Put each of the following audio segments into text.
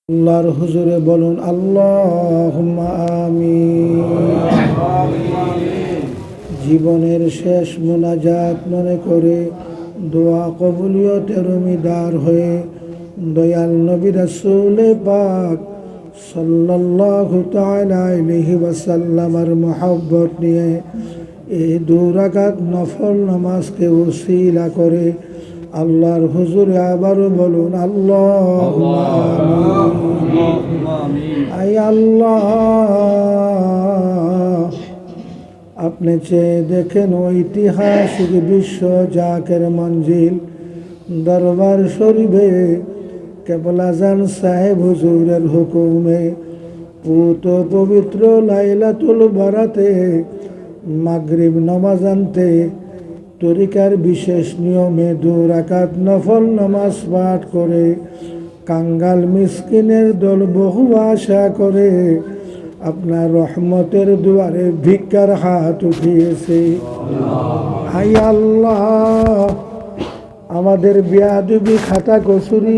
আল্লাহর হুজুরে বলুন আল্লাহুম্মা আমিন। জীবনের শেষ মুনাজাত মনে করে দোয়া কবুলিয়তের উমিদার হয়ে দয়াল নবী রাসূল পাক সাল্লাল্লাহু তাআলা আলাইহি ওয়াসাল্লামের মহব্বত নিয়ে এই 2 রাকাত নফল নামাজকে ওসিলা করে আল্লাহর হুজুরে আবারও বলুন আল্লাহুম্মা আমিন। আয় আল্লাহ, আপনি চেয়ে দেখেন ঐতিহাসিক বিশ্ব জাকের মঞ্জিল দরবার শরীফে কেবল আজান সাহেব হুজুরের হুকুমে পুত পবিত্র লাইলাতুল বারাতে মাগরিব নামাজ আনতে তরিকার বিশেষ নিয়মে 2 রাকাত নফল নামাজ পাঠ করে কাঙ্গাল মিসকিনের দল বহু আশা করে আপনার রহমতের দুয়ারে ভিক্ষার হাত উঠিয়েছে। হাই আল্লাহ, আমাদের বেয়াদবি খাতা কসুরি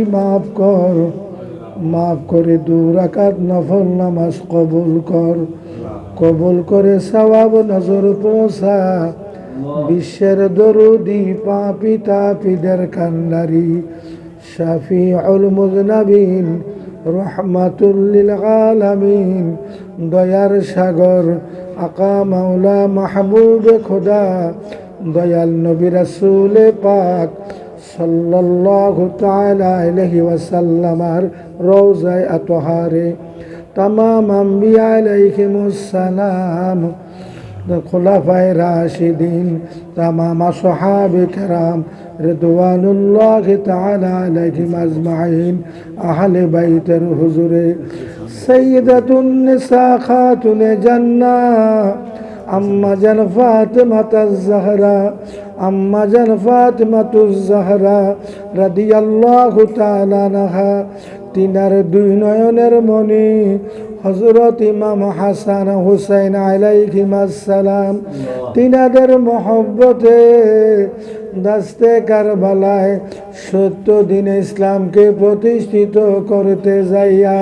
মাফ করে 2 রাকাত নফল নামাজ কবুল করে সওয়াব নজর পৌঁছা বিশ্বের দরুদি পাপি তাপিদের কান্ডারি শাফিউল মুযনাবিন রহমাতুল লিল আলামিন দয়ার সাগর আকা মাওলা মাহবুব খোদা দয়াল নবী রাসূল পাক সাল্লাল্লাহু তাআলা আলাইহি ওয়াসাল্লামের রওজায়ে আতহারে তামাম আম্বিয়া আলাইহিমুস সালাম খুলাফায়ে রাশিদিন তামাম আসহাবে কেরাম রিদওয়ানুল্লাহি তাআলা আলাইহিম আজমাইন আহলে বাইতের হুজুরে সাইয়্যিদাতুন নিসা খাতুনে জান্নাহ আম্মা জান ফাতিমাতুজ জাহরা রাদিয়াল্লাহু তাআলা আনহা তিনার 2 নয়নের মনি হযরত ইমাম হাসান হুসাইন আলাইহিমাস সালাম তিনাদের মহব্বতে দাস্তে কারবালায় 70 দিন ইসলামকে প্রতিষ্ঠিত করতে যাইয়া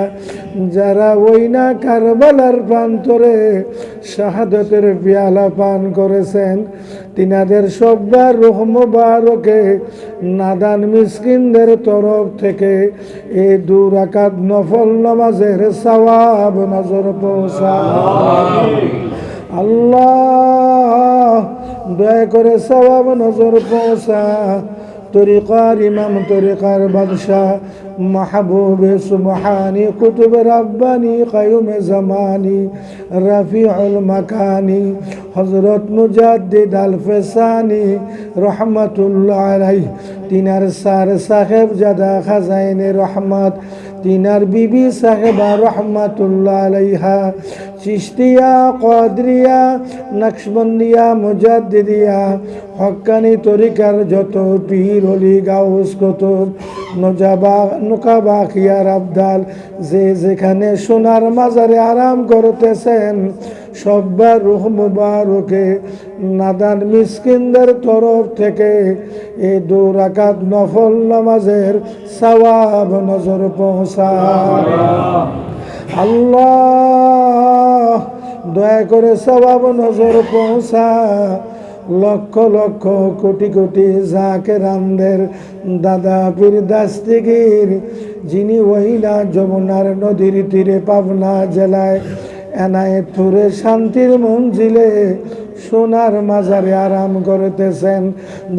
যারা ওই না কারবালার প্রান্তরে শাহাদাতের পেয়ালা পান করেছেন তিনাদের সবার রূহ মুবারকে নাদান মিসকিনদের তরফ থেকে এই 2 রাকাত নফল নামাজের সওয়াব নজর পৌঁছায়। আল্লাহ দয়া করে সওয়াব নজর পৌঁছা তরিকার ইমাম তরিকার বাদশাহ মাহবুবে সুবহানি কুতুব রাব্বানি কায়ুম জামানি রাফিউল মাকানি হযরত মুজাদ্দিদ আল ফেসানি রহমাতুল্লাহ আলাইহি তিনার সার সাহেব জাদা খাজাইনে রহমত তিনার বিবি সাহেবা রহমাতুল্লাহ আলাইহা চিশতিয়া কাদরিয়া নকশবন্দিয়া মুজাদ্দিদিয়া হক্কানি তরিকার যত পীর ওলি গাউস কুতুব নুকাবা খিয়ার আবদাল যে যেখানে সোনার মাজারে আরাম করতেছেন সবার রূহ মুবারকে নাদান মিসকিনদের তরফ থেকে এই 2 রাকাত নফল নামাজের সওয়াব নজর পৌঁছায়। আল্লাহ দয়া করে সওয়াব নজর পৌঁছা লক্ষ লক্ষ কোটি কোটি জাকেরানদের দাদা পীর দাস্তিগীর যিনি ওইনা যমুনার নদীর তীরে পাবনা জেলায় এনায়েতপুরে শান্তির মঞ্জিলে সোনার মাজারে আরাম করতেছেন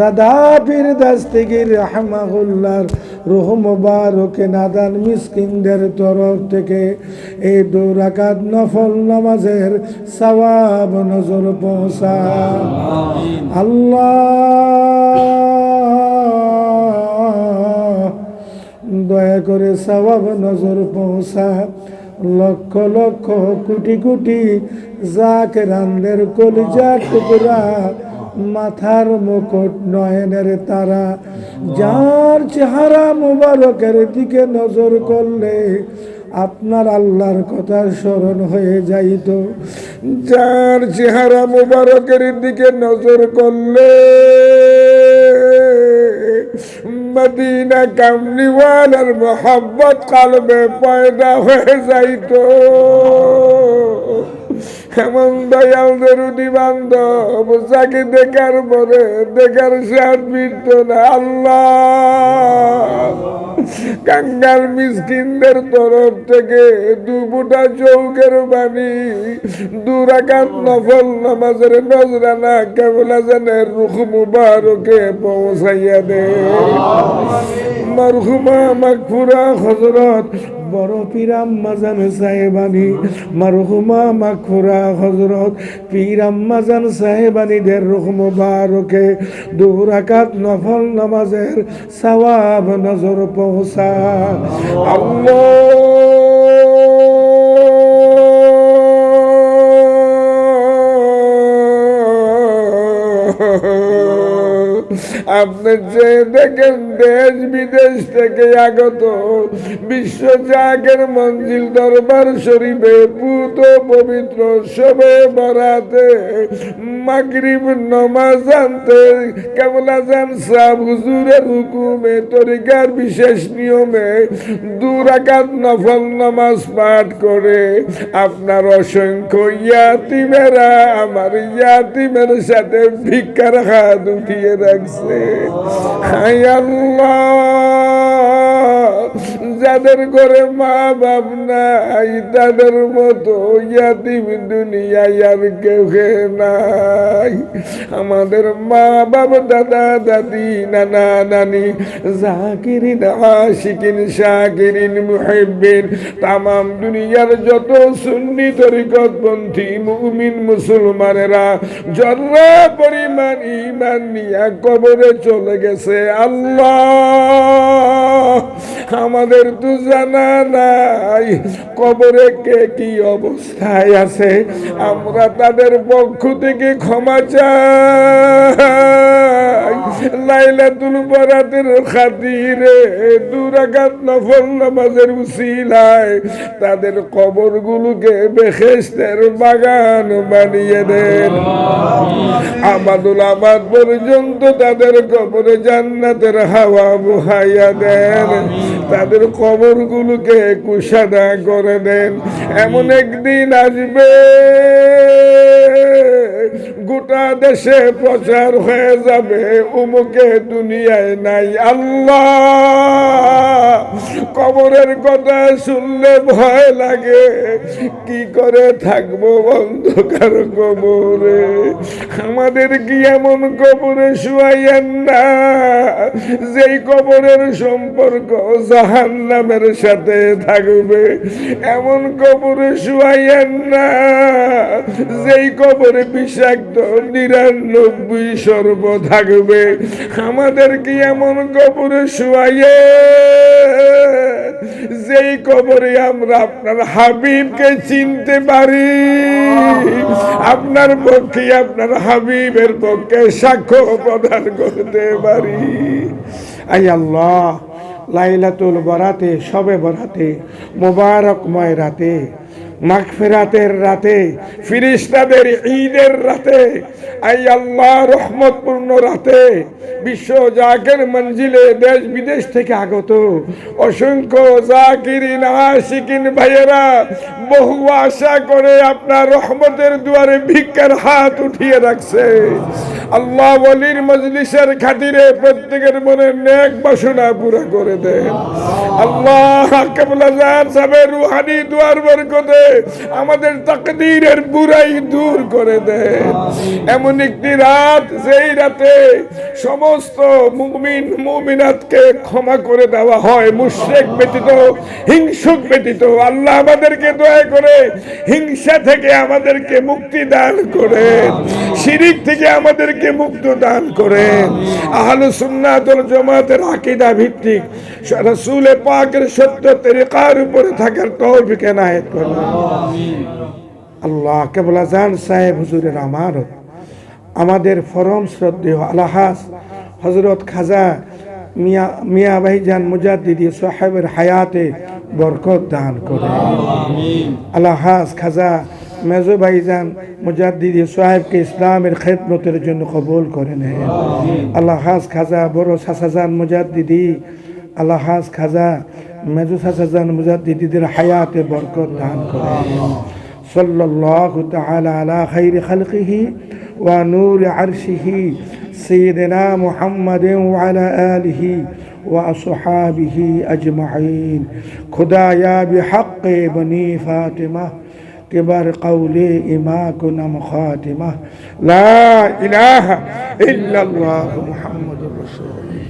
দাদা পীর দাস্তিগীর রাহমাহুল্লাহর রূহ মুবারকে নাদান মিসকিনদের তরফ থেকে এই 2 রাকাত নফল নামাজের সওয়াব নজর পৌঁছা। আল্লাহ দয়া করে সওয়াব নজর পৌঁছা লক্ষ লক্ষ কোটি কোটি জাকেরানদের কলিজার টুকরা মাথার মুকুট নয়নের তারা যার চেহারা মুবারকের দিকে নজর করলে আপনার আল্লাহর কথা স্মরণ হয়ে যাইত, যার চেহারা মুবারকের দিকে নজর করলে মদিনা কামলিওয়ালার মোহাব্বত কালবে পয়দা হয়ে যাইতো। এমন দয়াল দরুদি বান্ধব যাকে দেখার পরে দেখার স্বাদ মিটত না। আল্লাহ কাঙ্গাল মিসকিনদের তরফ থেকে দুপুটা চৌকের বাণী 2 রাকাত নফল নামাজের নজরানা কেবলা জানের রুখ মুবারকে পৌঁছাইয়া দে। মারহুমা মাগফুরা হযরত বড় পীর আম্মা জান সাহেবানী, মারহুমা মাগফুরা হযরত পীর আম্মা জান সাহেবানীদের রুহ মুবারকে 2 রাকাত নফল নামাজের সওয়াব নজর পৌঁছা। আপনি যে দেখেন দেশ বিদেশ থেকে আগত বিশ্ব জাগের মঞ্জিল দরবার শরীফে পুত পবিত্র শবে বরাতে মাগরিব নমাজ আনতে কেবলা জান সাহেব হুজুরের হুকুমে তরিকার বিশেষ নিয়মে 2 রাকাত নফল নামাজ পাঠ করে আপনার অসংখ্য ইয়াতিমেরা আমার ইয়াতিমের সাথে ভিক্ষার হাত উঠিয়ে রাখছে। হায় আল্লাহ, যাদের ঘরে মা বাপ নাই তাদের মতো ইয়াতিম দুনিয়ায় আর কেউ নাই। আমাদের মা বাপ দাদা দাদি নানা নানি জাকিরিন আশিকিন শাকিরিন মুহিব্বিন তামাম দুনিয়ার যত সুন্নি তরিকতপন্থী মুমিন মুসলমানেরা জর্রা পরিমাণ ঈমান নিয়ে কবরে চলে গেছে। আল্লাহ আমাদের তো জানা নাই কবরে কে কি অবস্থায় আছে, আমরা তাদের পক্ষ থেকে ক্ষমা চাই। লাইলাতুল বরাতের খাতিরে 2 রাকাত নফল নামাজের উসিলায় তাদের কবরগুলোকে বেহেশতের বাগান বানিয়ে দেন। আমাদুল আবাদ পর্যন্ত তাদের কবরে জান্নাতের হাওয়া বহাইয়া দেন। তাদের কবরগুলোকে কুশাদা করে দেন। এমন একদিন আসবে গোটা দেশে প্রচার হয়ে যাবে উমুকে দুনিয়ায় নাই। আল্লাহ কবরের কথা শুনলে ভয় লাগে, কি করে থাকবো অন্ধকার কবরে। আমাদের কি এমন কবরে শুয়াইয়েন না যেই কবরের সম্পর্ক জাহান্নামের সাথে থাকবে। এমন কবরে শুয়াইয়েন না যেই কবরে বিষাক্ত 99 সর্ব থাকবে। আমাদের কি এমন কবরে শুয়াইয়ে যেই কবরে আমরা আপনার হাবিবকে চিনতে পারি, আপনার পক্ষে আপনার হাবিবের পক্ষে সাক্ষ্য প্রদান করতে পারি। আই আল্লাহ লাইলাতুল বরাতে শবে বরাতে মোবারকময় রাতে মাগফিরাতের রাতে ফিরিস্তাদের ঈদের রাতে আই আল্লাহ রহমতপূর্ণ রাতে বিশ্ব জাকের মঞ্জিলে দেশ বিদেশ থেকে আগত অসংখ্য জাকিরিন আশিকিন ভাইয়েরা বহু আশা করে আপনার রহমতের দুয়ারে ভিক্ষার হাত উঠিয়ে রাখছে। আল্লাহ ওয়ালির মজলিসের খাতিরে প্রত্যেকের মনে নেক বাসনা পুরা করে দেন। আল্লাহ কেবলা জান সাহেবের রুহানি দুয়ার বরকতে আমাদের তাকদীরের বুরাই দূর করে দেন। এমন একটি রাত যেই রাতে সমস্ত মুমিন মুমিনাতকে ক্ষমা করে দেওয়া হয়, মুশরিক ব্যতীত হিংসুক ব্যতীত। আল্লাহ আমাদেরকে দয়া করে হিংসা থেকে আমাদেরকে মুক্তি দান করেন, শিরিক থেকে আমাদেরকে মুক্তি দান করেন। আহলুস সুন্নাত ওয়াল জামাতের আকীদা ভিত্তিক রাসূল পাকের সত্য তরিকার উপরে থাকার তৌফিক এনায়েত করুন। আল্লাহ কেবলা জান সাহেব হুজুরের আমানত আমাদের ফরম শ্রদ্ধেয় আলহাজ হযরত খাজা মিয়া ভাইজান মুজাদ্দিদি সাহেবের হায়াতে বরকত দান করে। আলহাজ খাজা মেজো ভাইজান মুজাদ্দিদি সাহেবকে ইসলামের খেদমতের জন্য কবুল করে নেন। আল্লাহ হাজ খাজা বড় সাসাজান মুজাদ্দিদি, আল্লাহ হাজ খাজা মেজো সাসাজান মুজাদ্দিদিদের হায়াতে বরকত দান করেন। সাল্লাল্লাহু তাআলা আলা খাইরি খালকিহি ওয়া নূর আরশিহি সাইয়্যিদিনা মুহাম্মাদিন ওয়া আলা আলিহি ওয়া আসহাবিহি আজমাইন। খুদায়া বিহাক্কি বনি ফাতিমা কিবার কওলে ইমাকুনা মুখাতিমা লা ইলাহা ইল্লাল্লাহু মুহাম্মাদুর রাসূলুল্লাহ।